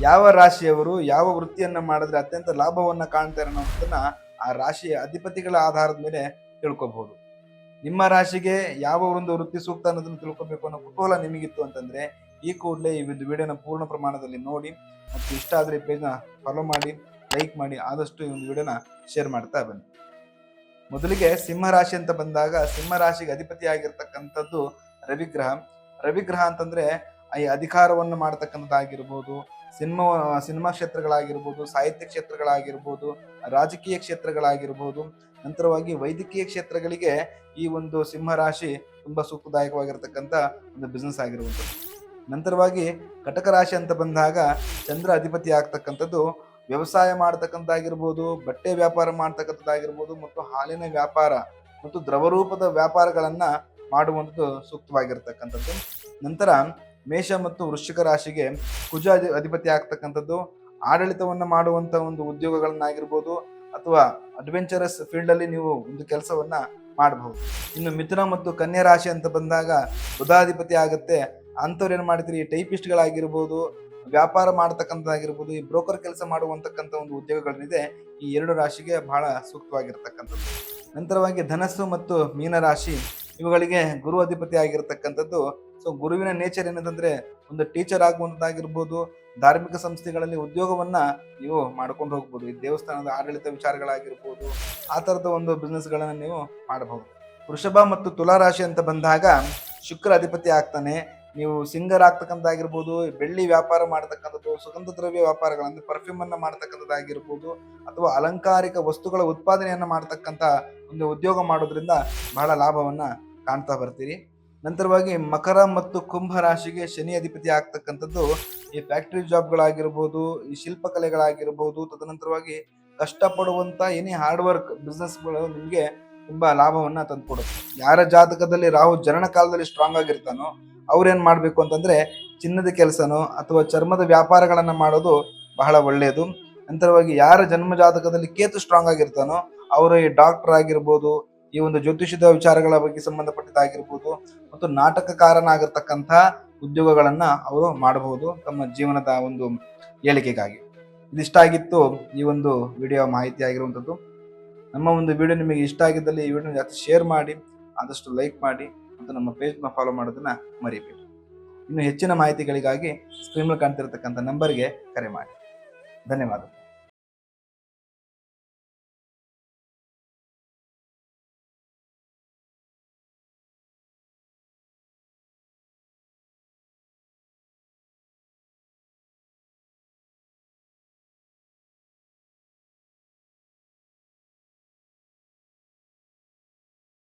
ಯಾವ ರಾಶಿಯವರು ಯಾವ ವೃತ್ತಿಯನ್ನ ಮಾಡಿದ್ರೆ ಅತ್ಯಂತ ಲಾಭವನ್ನ ಕಾಣ್ತಾರೆ ಅನ್ನೋದನ್ನ ಆ ರಾಶಿಯ ಅಧಿಪತಿಗಳ ಆಧಾರದ ಮೇಲೆ ತಿಳ್ಕೊಬಹುದು. ನಿಮ್ಮ ರಾಶಿಗೆ ಯಾವ ಒಂದು ವೃತ್ತಿ ಸೂಕ್ತ ಅನ್ನೋದನ್ನ ತಿಳ್ಕೊಬೇಕು ಅನ್ನೋ ಕುತೂಹಲ ನಿಮಗಿತ್ತು ಅಂತಂದ್ರೆ ಈ ಕೂಡಲೇ ಈ ಒಂದು ವಿಡಿಯೋನ ಪೂರ್ಣ ಪ್ರಮಾಣದಲ್ಲಿ ನೋಡಿ ಮತ್ತು ಇಷ್ಟ ಆದ್ರೆ ಪೇಜ್ನ ಫಾಲೋ ಮಾಡಿ, ಲೈಕ್ ಮಾಡಿ, ಆದಷ್ಟು ಈ ಒಂದು ವಿಡಿಯೋನ ಶೇರ್ ಮಾಡ್ತಾ ಬನ್ನಿ. ಮೊದಲಿಗೆ ಸಿಂಹ ರಾಶಿ ಅಂತ ಬಂದಾಗ ಸಿಂಹ ರಾಶಿಗೆ ಅಧಿಪತಿ ಆಗಿರ್ತಕ್ಕಂಥದ್ದು ರವಿಗ್ರಹ. ರವಿಗ್ರಹ ಅಂತಂದ್ರೆ ಈ ಅಧಿಕಾರವನ್ನು ಮಾಡ್ತಕ್ಕಂಥದ್ದಾಗಿರ್ಬೋದು, ಸಿನಿಮಾ ಕ್ಷೇತ್ರಗಳಾಗಿರ್ಬೋದು, ಸಾಹಿತ್ಯ ಕ್ಷೇತ್ರಗಳಾಗಿರ್ಬೋದು, ರಾಜಕೀಯ ಕ್ಷೇತ್ರಗಳಾಗಿರ್ಬೋದು, ನಂತರವಾಗಿ ವೈದ್ಯಕೀಯ ಕ್ಷೇತ್ರಗಳಿಗೆ ಈ ಒಂದು ಸಿಂಹ ರಾಶಿ ತುಂಬಾ ಸೂಕ್ತದಾಯಕವಾಗಿರ್ತಕ್ಕಂಥ ಒಂದು ಬಿಸ್ನೆಸ್ ಆಗಿರುವಂಥದ್ದು. ನಂತರವಾಗಿ ಕಟಕ ರಾಶಿ ಅಂತ ಬಂದಾಗ ಚಂದ್ರ ಅಧಿಪತಿ ಆಗ್ತಕ್ಕಂಥದ್ದು ವ್ಯವಸಾಯ ಮಾಡ್ತಕ್ಕಂಥದ್ದಾಗಿರ್ಬೋದು, ಬಟ್ಟೆ ವ್ಯಾಪಾರ ಮಾಡ್ತಕ್ಕಂಥದ್ದಾಗಿರ್ಬೋದು, ಮತ್ತು ಹಾಲಿನ ವ್ಯಾಪಾರ ಮತ್ತು ದ್ರವರೂಪದ ವ್ಯಾಪಾರಗಳನ್ನ ಮಾಡುವಂಥದ್ದು ಸೂಕ್ತವಾಗಿರ್ತಕ್ಕಂಥದ್ದು. ನಂತರ ಮೇಷ ಮತ್ತು ವೃಶ್ಚಿಕ ರಾಶಿಗೆ ಕುಜ ಅಧಿಪತಿ ಆಗ್ತಕ್ಕಂಥದ್ದು ಆಡಳಿತವನ್ನ ಮಾಡುವಂತ ಒಂದು ಉದ್ಯೋಗಗಳನ್ನಾಗಿರ್ಬೋದು ಅಥವಾ ಅಡ್ವೆಂಚರಸ್ ಫೀಲ್ಡ್ ಅಲ್ಲಿ ನೀವು ಒಂದು ಕೆಲಸವನ್ನ ಮಾಡಬಹುದು. ಇನ್ನು ಮಿಥುನ ಮತ್ತು ಕನ್ಯಾ ರಾಶಿ ಅಂತ ಬಂದಾಗ ಬುಧಾಧಿಪತಿ ಆಗುತ್ತೆ. ಅಂಥವ್ರು ಏನ್ ಮಾಡ್ತೀರಿ, ಟೈಪಿಸ್ಟ್ಗಳಾಗಿರ್ಬೋದು, ವ್ಯಾಪಾರ ಮಾಡ್ತಕ್ಕಂಥದ್ದಾಗಿರ್ಬೋದು, ಈ ಬ್ರೋಕರ್ ಕೆಲಸ ಮಾಡುವಂತಕ್ಕಂಥ ಒಂದು ಉದ್ಯೋಗಗಳೇನಿದೆ ಈ ಎರಡು ರಾಶಿಗೆ ಬಹಳ ಸೂಕ್ತವಾಗಿರ್ತಕ್ಕಂಥದ್ದು. ನಂತರವಾಗಿ ಧನಸ್ಸು ಮತ್ತು ಮೀನ ರಾಶಿ ಇವುಗಳಿಗೆ ಗುರು ಅಧಿಪತಿ ಆಗಿರ್ತಕ್ಕಂಥದ್ದು. ಸೊ ಗುರುವಿನ ನೇಚರ್ ಏನಂತಂದ್ರೆ ಒಂದು ಟೀಚರ್ ಆಗುವಂತದ್ದಾಗಿರ್ಬೋದು, ಧಾರ್ಮಿಕ ಸಂಸ್ಥೆಗಳಲ್ಲಿ ಉದ್ಯೋಗವನ್ನ ನೀವು ಮಾಡ್ಕೊಂಡು ಹೋಗ್ಬೋದು, ಈ ದೇವಸ್ಥಾನದ ಆಡಳಿತ ವಿಚಾರಗಳಾಗಿರ್ಬೋದು, ಆ ತರದ ಒಂದು ಬಿಸ್ನೆಸ್ ಗಳನ್ನ ನೀವು ಮಾಡಬಹುದು. ವೃಷಭ ಮತ್ತು ತುಲಾ ರಾಶಿ ಅಂತ ಬಂದಾಗ ಶುಕ್ರ ಅಧಿಪತಿ ಆಗ್ತಾನೆ. ನೀವು ಸಿಂಗರ್ ಆಗ್ತಕ್ಕಂಥದ್ದಾಗಿರ್ಬೋದು, ಬೆಳ್ಳಿ ವ್ಯಾಪಾರ ಮಾಡ್ತಕ್ಕಂಥದ್ದು, ಸುಗಂಧ ದ್ರವ್ಯ ವ್ಯಾಪಾರಗಳಂದ್ರೆ ಪರ್ಫ್ಯೂಮ್ ಅನ್ನ ಮಾಡ್ತಕ್ಕಂಥದ್ದಾಗಿರ್ಬೋದು, ಅಥವಾ ಅಲಂಕಾರಿಕ ವಸ್ತುಗಳ ಉತ್ಪಾದನೆಯನ್ನ ಮಾಡ್ತಕ್ಕಂಥ ಒಂದು ಉದ್ಯೋಗ ಮಾಡೋದ್ರಿಂದ ಬಹಳ ಲಾಭವನ್ನ ಕಾಣ್ತಾ ಬರ್ತೀರಿ. ನಂತರವಾಗಿ ಮಕರ ಮತ್ತು ಕುಂಭ ರಾಶಿಗೆ ಶನಿ ಅಧಿಪತಿ ಆಗ್ತಕ್ಕಂಥದ್ದು ಈ ಫ್ಯಾಕ್ಟರಿ ಜಾಬ್ಗಳಾಗಿರ್ಬೋದು, ಈ ಶಿಲ್ಪಕಲೆಗಳಾಗಿರ್ಬೋದು, ತದನಂತರವಾಗಿ ಕಷ್ಟಪಡುವಂತ ಏನೇ ಹಾರ್ಡ್ ವರ್ಕ್ ಬಿಸ್ನೆಸ್ಗಳು ನಿಮಗೆ ತುಂಬಾ ಲಾಭವನ್ನ ತಂದುಕೊಡುತ್ತೆ. ಯಾರ ಜಾತಕದಲ್ಲಿ ರಾಹು ಜನನ ಕಾಲದಲ್ಲಿ ಸ್ಟ್ರಾಂಗ್ ಆಗಿರ್ತಾನೋ ಅವ್ರೇನ್ ಮಾಡ್ಬೇಕು ಅಂತಂದ್ರೆ ಚಿನ್ನದ ಕೆಲಸನೋ ಅಥವಾ ಚರ್ಮದ ವ್ಯಾಪಾರಗಳನ್ನ ಮಾಡೋದು ಬಹಳ ಒಳ್ಳೆಯದು. ನಂತರವಾಗಿ ಯಾರ ಜನ್ಮ ಜಾತಕದಲ್ಲಿ ಕೇತು ಸ್ಟ್ರಾಂಗ್ ಆಗಿರ್ತಾನೋ ಅವರು ಈ ಡಾಕ್ಟರ್ ಆಗಿರ್ಬೋದು, ಈ ಒಂದು ಜ್ಯೋತಿಷದ ವಿಚಾರಗಳ ಬಗ್ಗೆ ಸಂಬಂಧಪಟ್ಟಿದ್ದಾಗಿರ್ಬೋದು, ಮತ್ತು ನಾಟಕಕಾರನಾಗಿರ್ತಕ್ಕಂಥ ಉದ್ಯೋಗಗಳನ್ನ ಅವರು ಮಾಡಬಹುದು ತಮ್ಮ ಜೀವನದ ಒಂದು ಏಳಿಗೆಗಾಗಿ. ಇದಿಷ್ಟ ಆಗಿತ್ತು ಈ ಒಂದು ವಿಡಿಯೋ ಮಾಹಿತಿ ಆಗಿರುವಂಥದ್ದು. ನಮ್ಮ ಒಂದು ವಿಡಿಯೋ ನಿಮಗೆ ಇಷ್ಟ ಆಗಿದ್ದಲ್ಲಿ ಈ ವಿಡಿಯೋ ಜಾಸ್ತಿ ಶೇರ್ ಮಾಡಿ, ಆದಷ್ಟು ಲೈಕ್ ಮಾಡಿ, ಮತ್ತು ನಮ್ಮ ಪೇಜ್ನ ಫಾಲೋ ಮಾಡೋದನ್ನ ಮರಿಬೇಡಿ. ಇನ್ನು ಹೆಚ್ಚಿನ ಮಾಹಿತಿಗಳಿಗಾಗಿ ಸ್ಕ್ರೀನ್ ಮೇಲೆ ಕಾಣ್ತಿರತಕ್ಕಂಥ ನಂಬರ್ಗೆ ಕರೆ ಮಾಡಿ. ಧನ್ಯವಾದ.